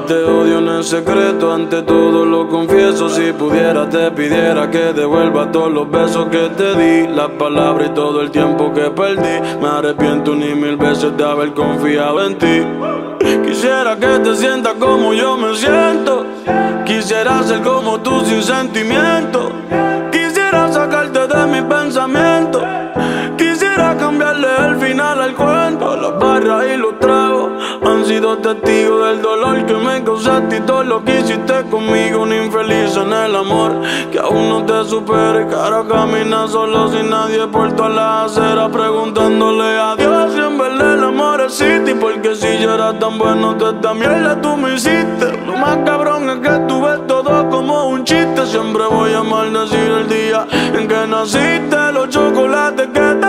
Te odio en secreto, ante todo lo confieso. Si pudiera te pidiera que devuelva todos los besos que te di, las palabras y todo el tiempo que perdí. Me arrepiento ni mil veces de haber confiado en ti. Quisiera que te sientas como yo me siento. Quisiera ser como tú sin sentimiento. Quisiera sacarte de mis pensamientos. Quisiera cambiarle el final al cuento. Las barras y los tragos han sido testigos del dolor que me causaste y todo lo que hiciste conmigo. Un infeliz en el amor que aún no te supera, y que ahora camina solo sin nadie por todas las aceras, preguntándole a Dios si en verdad el amor existe. Porque si yo era tan bueno, toda esta mierda tú me hiciste. Lo más cabrón es que tú ves todo como un chiste. Siempre voy a maldecir el día en que naciste, los chocolates que te